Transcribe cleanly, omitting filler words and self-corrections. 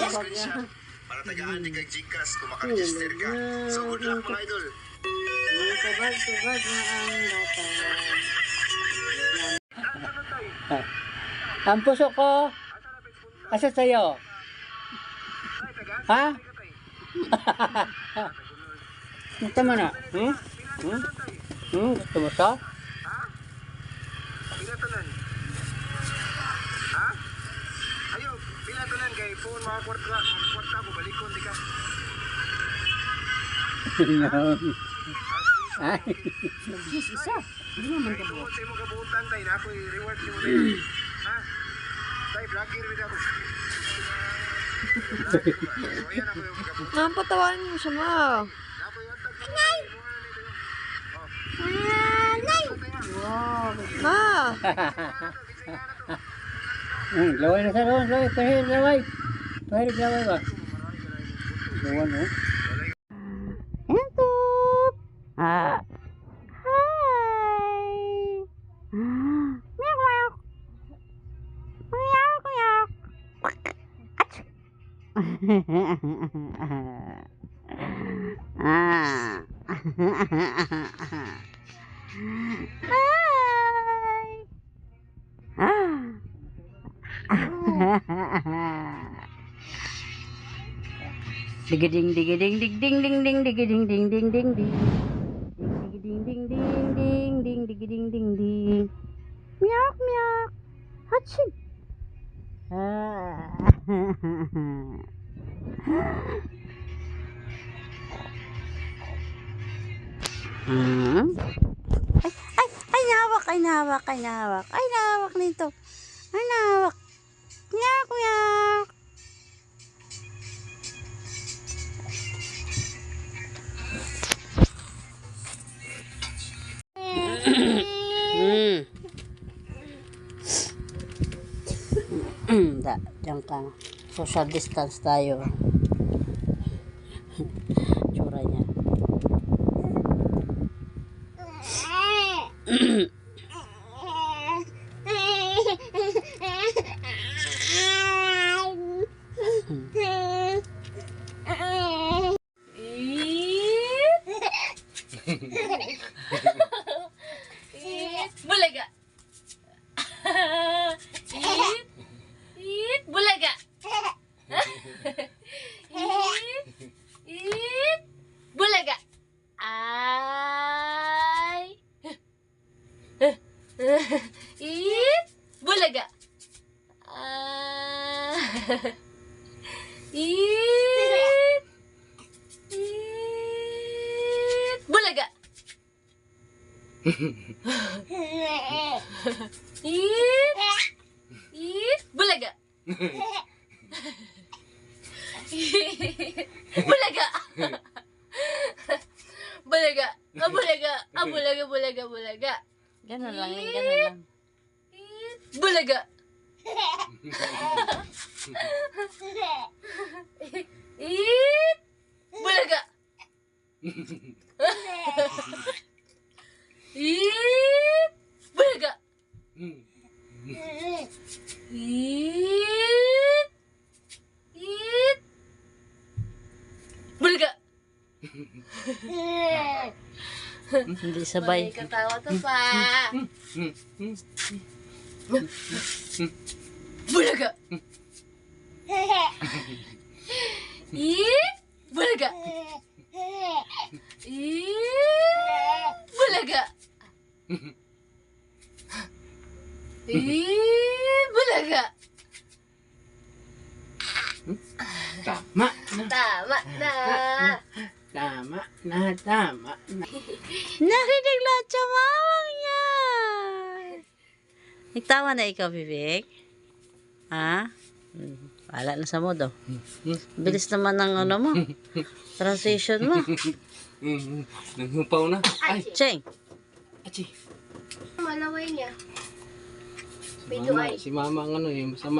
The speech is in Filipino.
screenshot para tagaan di kag Gcash kung makaregister ka. So good luck mga idol. Tubad na ang bata. Ang puso ko, asa sa'yo? Ha? Gusto mo na? Gusto mo sa? Pilatunan. Ha? Ayo, pilatunan kay phone mga kwarta ko balikon di ka. Ay. Isa. Hindi naman ka Ito mo kabuutan tayo na ako'y reward mo tayo. Ha? Tayo, vlogger with ako. Ayan ako yung kabuutan. Nampatawanan mo siya, ma. Ako'y watag na. Nay! Nay! Wow. Ma! Laway na sa laway. Pahirip laway. Pahirip laway ba? Lawan mo. Ito. Hi. Meow meow. Meow meow. Digiding digiding dig ding ding ding digiding ding ding ding ding digiding ding ding ding ding digiding ding ding meow meow hatching. Ay nahawak nito. Ay nahawak. Nyak, nyak. Diyan ka. Social distance tayo. Tsura niya. Bulaga. Bulaga. Bulaga. Ay. Bulaga. Bulaga. Bulaga. Bulaga. Bulaga. Bulaga. Ganun lang, ganun lang. Bulaga. Bulaga. Bulaga. Bulaga. Hindi sabay. May katawa to pa. Bulaga. Bulaga. Bulaga. Bulaga. Tama na. Tama na. Tama na. Narinig lahat siya, mawang yan. Nagtawa na ikaw, Bibig? Ha? Wala na sa mood, oh. Bilis naman ng ano mo. Transition mo. Nanghupaw na. Ay, Cheng. Achi. malaway niya. Si mama ang ano eh. Masama.